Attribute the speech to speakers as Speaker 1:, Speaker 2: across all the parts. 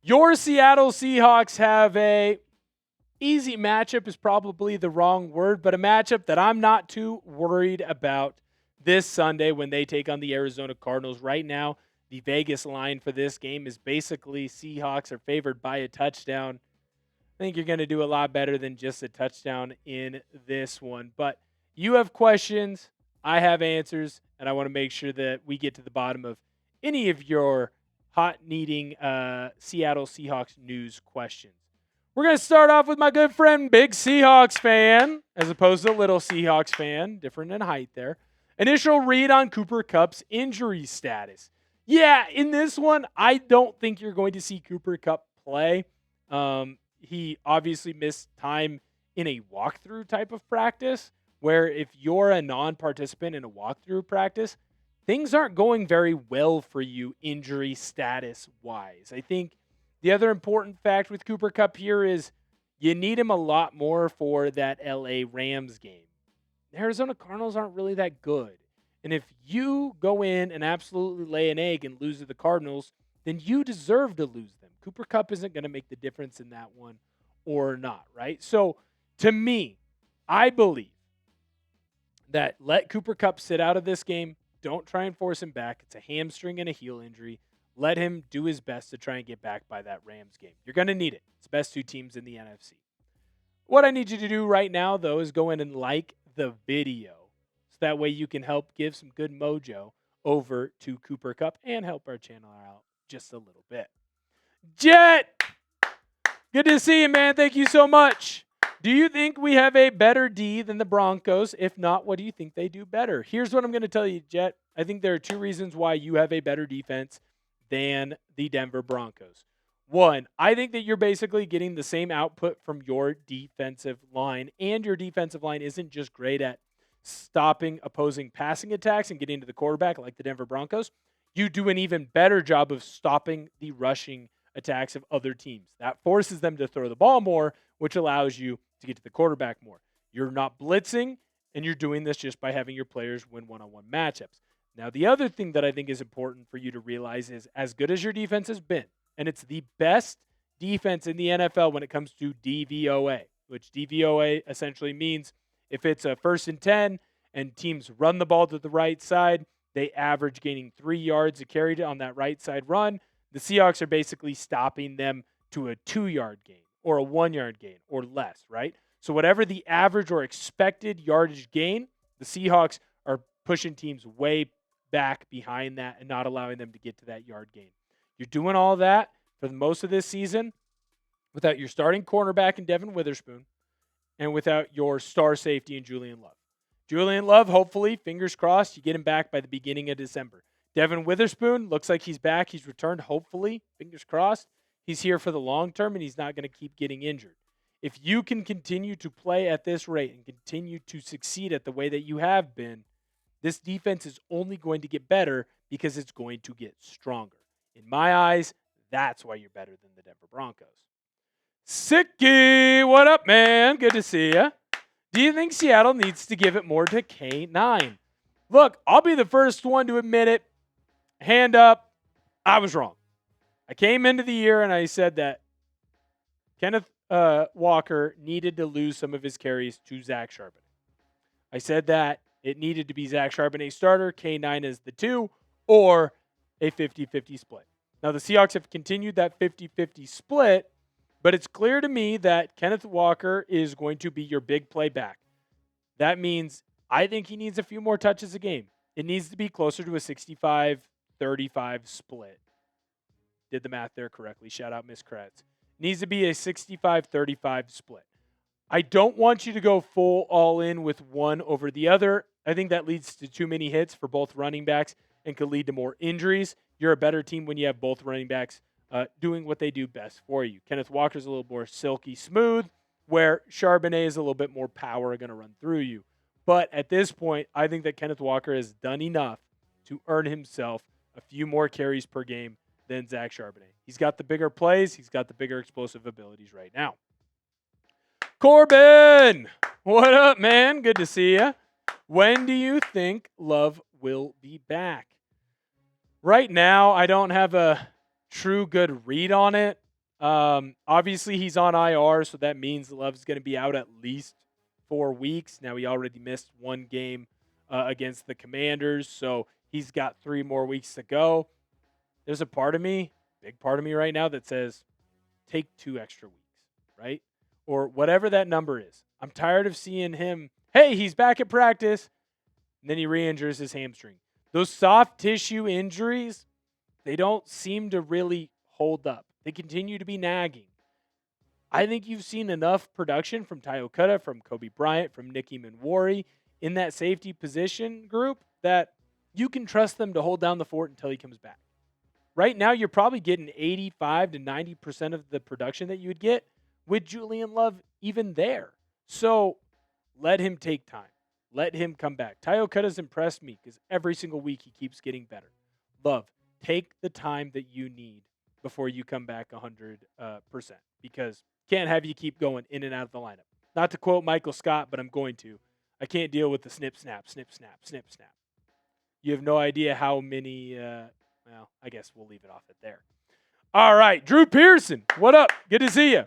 Speaker 1: Your Seattle Seahawks have a easy matchup is probably the wrong word, but a matchup that I'm not too worried about this Sunday when they take on the Arizona Cardinals. Right now, the Vegas line for this game is basically Seahawks are favored by a touchdown. I think you're going to do a lot better than just a touchdown in this one. But you have questions, I have answers, and I want to make sure that we get to the bottom of any of your hot needing Seattle Seahawks news questions. We're going to start off with my good friend, big Seahawks fan, as opposed to little Seahawks fan, different in height there. Initial read on Cooper Kupp's injury status. Yeah, in this one, I don't think you're going to see Cooper Kupp play. He obviously missed time in a walkthrough type of practice, where if you're a non-participant in a walkthrough practice, things aren't going very well for you injury status-wise. I think the other important fact with Cooper Kupp here is you need him a lot more for that LA Rams game. The Arizona Cardinals aren't really that good. And if you go in and absolutely lay an egg and lose to the Cardinals, then you deserve to lose them. Cooper Kupp isn't going to make the difference in that one or not, right? So to me, I believe that let Cooper Kupp sit out of this game. Don't try and force him back. It's a hamstring and a heel injury. Let him do his best to try and get back by that Rams game. You're going to need it. It's the best two teams in the NFC. What I need you to do right now, though, is go in and like the video. So that way you can help give some good mojo over to Cooper Kupp and help our channel out just a little bit. Jet! Good to see you, man. Thank you so much. Do you think we have a better D than the Broncos? If not, what do you think they do better? Here's what I'm going to tell you, Jet. I think there are two reasons why you have a better defense than the Denver Broncos. One, I think that you're basically getting the same output from your defensive line, and your defensive line isn't just great at stopping opposing passing attacks and getting to the quarterback like the Denver Broncos. You do an even better job of stopping the rushing attacks of other teams. That forces them to throw the ball more, which allows you to get to the quarterback more. You're not blitzing, and you're doing this just by having your players win one-on-one matchups. Now, the other thing that I think is important for you to realize is as good as your defense has been, and it's the best defense in the NFL when it comes to DVOA, which DVOA essentially means if it's a 1st and 10 and teams run the ball to the right side, they average gaining 3 yards a carry on that right side run. The Seahawks are basically stopping them to a 2-yard gain or a 1-yard gain or less, right? So whatever the average or expected yardage gain, the Seahawks are pushing teams way back behind that and not allowing them to get to that yard gain. You're doing all that for most of this season without your starting cornerback in Devin Witherspoon and without your star safety in Julian Love. Julian Love, hopefully, fingers crossed, you get him back by the beginning of December. Devin Witherspoon, looks like he's back. He's returned, hopefully, fingers crossed. He's here for the long term, and he's not going to keep getting injured. If you can continue to play at this rate and continue to succeed at the way that you have been, this defense is only going to get better because it's going to get stronger. In my eyes, that's why you're better than the Denver Broncos. Sicky, what up, man? Good to see you. Do you think Seattle needs to give it more to K9? Look, I'll be the first one to admit it. Hand up, I was wrong. I came into the year and I said that Kenneth Walker needed to lose some of his carries to Zach Charbonnet. I said that it needed to be Zach Charbonnet starter, K9 as the 2, or a 50-50 split. Now, the Seahawks have continued that 50-50 split, but it's clear to me that Kenneth Walker is going to be your big play back. That means I think he needs a few more touches a game. It needs to be closer to a 65-35 split. Did the math there correctly. Shout out Miss Kretz. Needs to be a 65-35 split. I don't want you to go full all in with one over the other. I think that leads to too many hits for both running backs and could lead to more injuries. You're a better team when you have both running backs doing what they do best for you. Kenneth Walker's a little more silky smooth, where Charbonnet is a little bit more power going to run through you. But at this point, I think that Kenneth Walker has done enough to earn himself a few more carries per game than Zach Charbonnet. He's got the bigger plays. He's got the bigger explosive abilities right now. Corbin, what up, man? Good to see you. When do you think Love will be back? Right now, I don't have a true good read on it. Obviously, he's on IR, so that means Love's going to be out at least 4 weeks. Now, he already missed one game against the Commanders, so he's got 3 more weeks to go. There's a part of me, big part of me right now, that says take 2 extra weeks, right? Or whatever that number is. I'm tired of seeing him, hey, he's back at practice, and then he re-injures his hamstring. Those soft tissue injuries, they don't seem to really hold up. They continue to be nagging. I think you've seen enough production from Ty Okutta, from Kobe Bryant, from Nicky Manwari in that safety position group that you can trust them to hold down the fort until he comes back. Right now, you're probably getting 85 to 90% of the production that you would get with Julian Love even there. So let him take time. Let him come back. Ty Okutta's impressed me because every single week he keeps getting better. Love, take the time that you need before you come back 100%, because can't have you keep going in and out of the lineup. Not to quote Michael Scott, but I'm going to. I can't deal with the snip, snap, snip, snap, snip, snap. You have no idea how many, well, I guess we'll leave it off at there. All right, Drew Pearson, what up? Good to see you.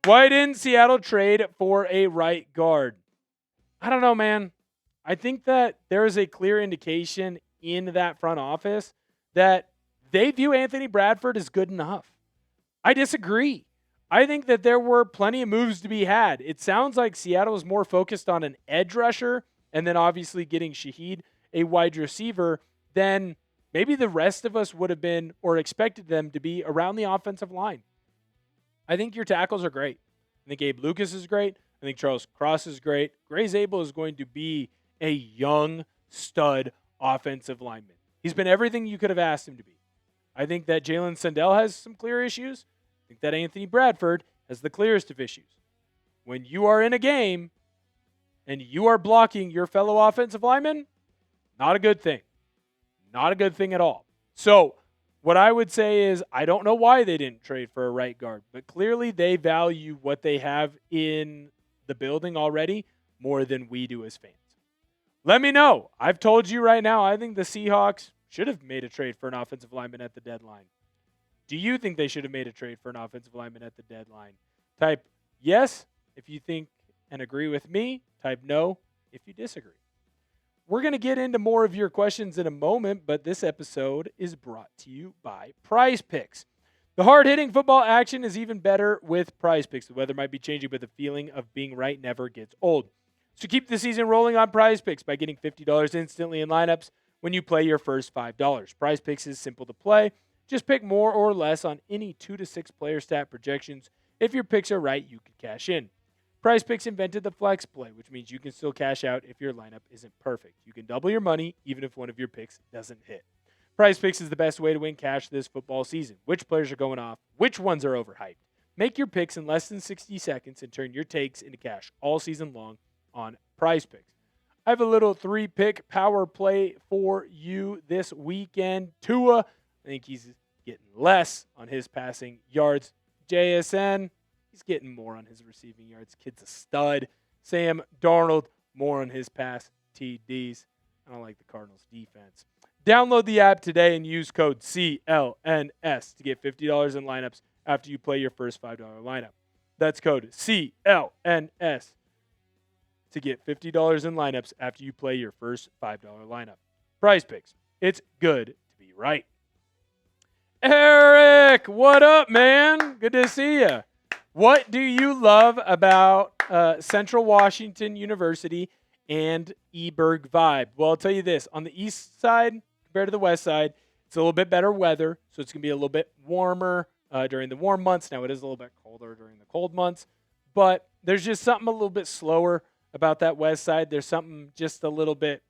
Speaker 1: Why didn't Seattle trade for a right guard? I don't know, man. I think that there is a clear indication in that front office that they view Anthony Bradford as good enough. I disagree. I think that there were plenty of moves to be had. It sounds like Seattle is more focused on an edge rusher and then obviously getting Shaheed, a wide receiver, than maybe the rest of us would have been or expected them to be around the offensive line. I think your tackles are great. I think Abe Lucas is great. I think Charles Cross is great. Gray Zabel is going to be a young stud offensive lineman. He's been everything you could have asked him to be. I think that Jalen Sundell has some clear issues. I think that Anthony Bradford has the clearest of issues. When you are in a game and you are blocking your fellow offensive lineman, not a good thing. Not a good thing at all. So what I would say is I don't know why they didn't trade for a right guard, but clearly they value what they have in the building already more than we do as fans. Let me know. I've told you right now, I think the Seahawks should have made a trade for an offensive lineman at the deadline. Do you think they should have made a trade for an offensive lineman at the deadline? Type yes if you think and agree with me. Type no if you disagree. We're going to get into more of your questions in a moment, but this episode is brought to you by Prize Picks. The hard-hitting football action is even better with Prize Picks. The weather might be changing, but the feeling of being right never gets old. So keep the season rolling on Prize Picks by getting $50 instantly in lineups when you play your first $5. Prize Picks is simple to play. Just pick more or less on any 2 to 6 player stat projections. If your picks are right, you can cash in. Prize Picks invented the flex play, which means you can still cash out if your lineup isn't perfect. You can double your money even if one of your picks doesn't hit. Prize Picks is the best way to win cash this football season. Which players are going off? Which ones are overhyped? Make your picks in less than 60 seconds and turn your takes into cash all season long on Prize Picks. I have a little 3-pick power play for you this weekend. Tua, I think he's getting less on his passing yards. JSN, he's getting more on his receiving yards. Kid's a stud. Sam Darnold, more on his pass TDs. I don't like the Cardinals' defense. Download the app today and use code CLNS to get $50 in lineups after you play your first $5 lineup. That's code CLNS to get $50 in lineups after you play your first $5 lineup. Prize Picks. It's good to be right. Eric, what up, man? Good to see you. What do you love about Central Washington University and Eberg vibe? Well, I'll tell you this. On the east side compared to the west side, it's a little bit better weather, so it's going to be a little bit warmer during the warm months. Now, it is a little bit colder during the cold months, but there's just something a little bit slower about that west side. There's something just a little bit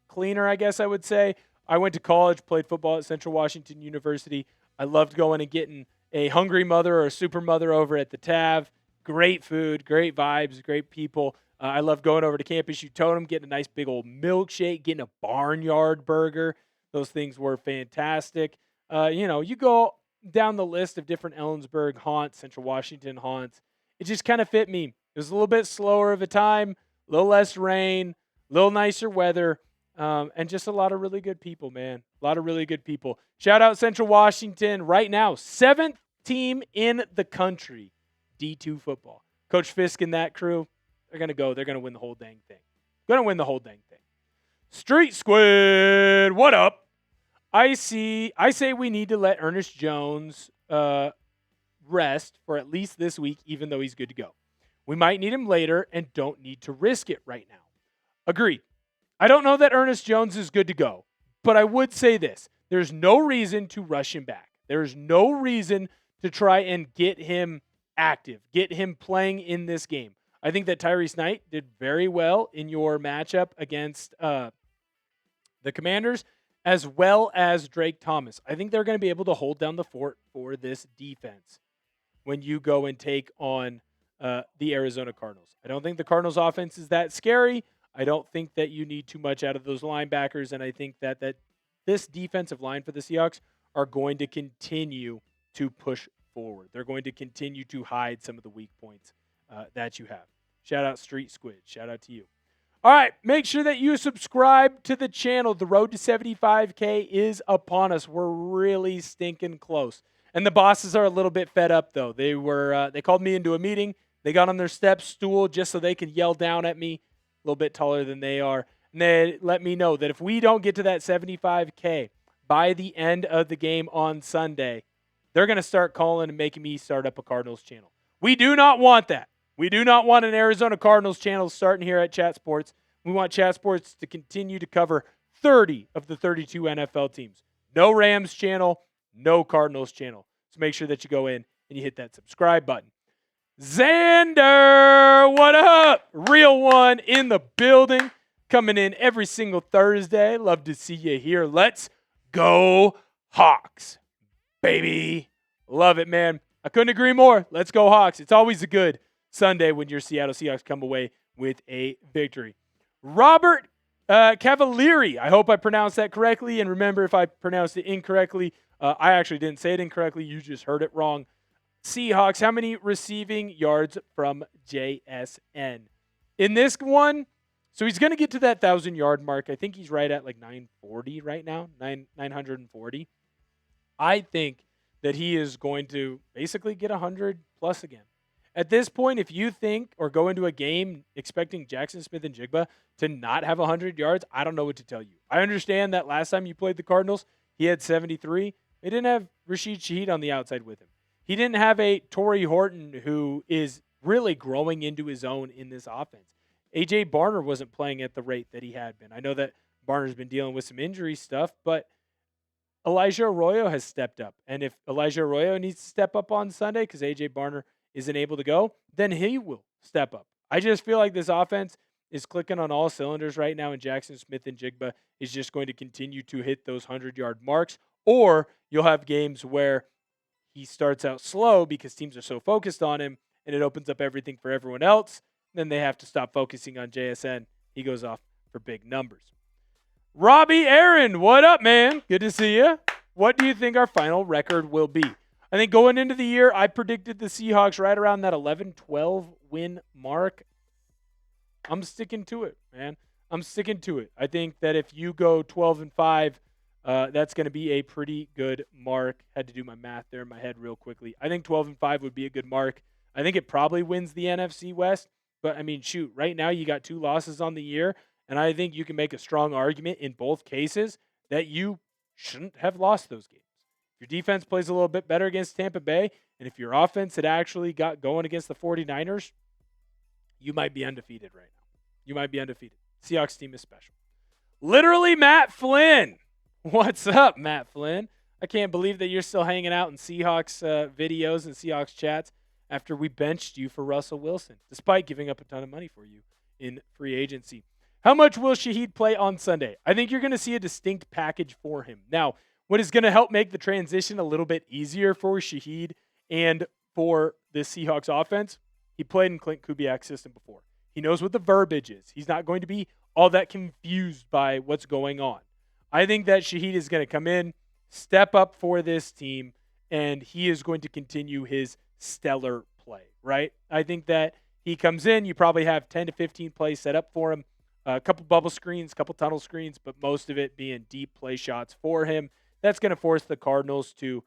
Speaker 1: cleaner, I guess I would say. I went to college, played football at Central Washington University. I loved going and getting a hungry mother or a super mother over at the TAV. Great food, great vibes, great people. I love going over to Campus Utotem, getting a nice big old milkshake, getting a barnyard burger. Those things were fantastic. You go down the list of different Ellensburg haunts, Central Washington haunts. It just kind of fit me. It was a little bit slower of a time, a little less rain, a little nicer weather, and just a lot of really good people, man. A lot of really good people. Shout out Central Washington right now. 7th team in the country, D2 football. Coach Fisk and that crew, they're going to go. They're going to win the whole dang thing. Going to win the whole dang thing. Street Squid, what up? I say we need to let Ernest Jones rest for at least this week, even though he's good to go. We might need him later and don't need to risk it right now. Agreed. I don't know that Ernest Jones is good to go, but I would say this. There's no reason to rush him back. There's no reason to try and get him active, get him playing in this game. I think that Tyrese Knight did very well in your matchup against the Commanders, as well as Drake Thomas. I think they're going to be able to hold down the fort for this defense when you go and take on the Arizona Cardinals. I don't think the Cardinals offense is that scary. I don't think that you need too much out of those linebackers, and I think that this defensive line for the Seahawks are going to continue to push forward. They're going to continue to hide some of the weak points that you have. Shout out Street Squid. Shout out to you. All right, make sure that you subscribe to the channel. The road to 75K is upon us. We're really stinking close. And the bosses are a little bit fed up, though. They called me into a meeting. They got on their step stool just so they could yell down at me, a little bit taller than they are. And they let me know that if we don't get to that 75K by the end of the game on Sunday, they're going to start calling and making me start up a Cardinals channel. We do not want that. We do not want an Arizona Cardinals channel starting here at Chat Sports. We want Chat Sports to continue to cover 30 of the 32 NFL teams. No Rams channel, no Cardinals channel. So make sure that you go in and you hit that subscribe button. Xander, what up? Real one in the building, coming in every single Thursday. Love to see you here. Let's go Hawks, baby. Love it, man. I couldn't agree more. Let's go Hawks. It's always a good Sunday when your Seattle Seahawks come away with a victory. Robert Cavalieri, I hope I pronounced that correctly. And remember, if I pronounced it incorrectly, I actually didn't say it incorrectly. You just heard it wrong. Seahawks, how many receiving yards from JSN? In this one, so he's going to get to that 1,000-yard mark. I think he's right at like 940 right now, 940. I think that he is going to basically get 100 plus again. At this point, if you think or go into a game expecting Jaxon Smith-Njigba to not have 100 yards, I don't know what to tell you. I understand that last time you played the Cardinals, he had 73. They didn't have Rashid Shaheed on the outside with him. He didn't have a Torrey Horton who is really growing into his own in this offense. A.J. Barner wasn't playing at the rate that he had been. I know that Barner's been dealing with some injury stuff, but Elijah Arroyo has stepped up. And if Elijah Arroyo needs to step up on Sunday because A.J. Barner isn't able to go, then he will step up. I just feel like this offense is clicking on all cylinders right now, and Jaxon Smith-Njigba is just going to continue to hit those 100-yard marks, or you'll have games where he starts out slow because teams are so focused on him, and it opens up everything for everyone else. Then they have to stop focusing on JSN. He goes off for big numbers. Robbie Aaron, what up, man? Good to see you. What do you think our final record will be? I think going into the year, I predicted the Seahawks right around that 11-12 win mark. I'm sticking to it, man. I'm sticking to it. I think that if you go 12-5, that's going to be a pretty good mark. Had to do my math there in my head real quickly. I think 12-5 would be a good mark. I think it probably wins the NFC West. But, I mean, shoot, right now you got 2 losses on the year, and I think you can make a strong argument in both cases that you shouldn't have lost those games. If your defense plays a little bit better against Tampa Bay, and if your offense had actually got going against the 49ers, you might be undefeated right now. You might be undefeated. Seahawks team is special. Literally Matt Flynn. What's up, Matt Flynn? I can't believe that you're still hanging out in Seahawks videos and Seahawks chats after we benched you for Russell Wilson, despite giving up a ton of money for you in free agency. How much will Shaheed play on Sunday? I think you're going to see a distinct package for him. Now, what is going to help make the transition a little bit easier for Shaheed and for the Seahawks offense, he played in Clint Kubiak's system before. He knows what the verbiage is. He's not going to be all that confused by what's going on. I think that Shaheed is going to come in, step up for this team, and he is going to continue his stellar play, right? I think that he comes in, you probably have 10 to 15 plays set up for him, a couple bubble screens, a couple tunnel screens, but most of it being deep play shots for him. That's going to force the Cardinals to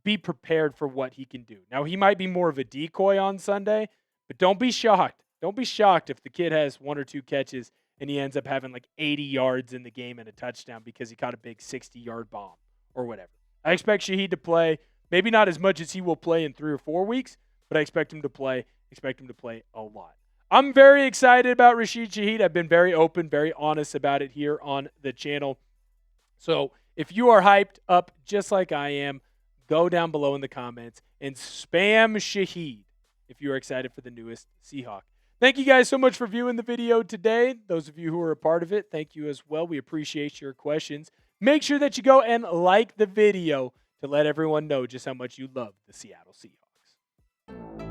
Speaker 1: be prepared for what he can do. Now, he might be more of a decoy on Sunday, but don't be shocked. Don't be shocked if the kid has 1 or 2 catches and he ends up having like 80 yards in the game and a touchdown because he caught a big 60-yard bomb or whatever. I expect Shaheed to play, maybe not as much as he will play in 3 or 4 weeks, but I expect him to play a lot. I'm very excited about Rashid Shaheed. I've been very open, very honest about it here on the channel. So if you are hyped up just like I am, go down below in the comments and spam Shaheed if you are excited for the newest Seahawk. Thank you guys so much for viewing the video today. Those of you who are a part of it, thank you as well. We appreciate your questions. Make sure that you go and like the video to let everyone know just how much you love the Seattle Seahawks.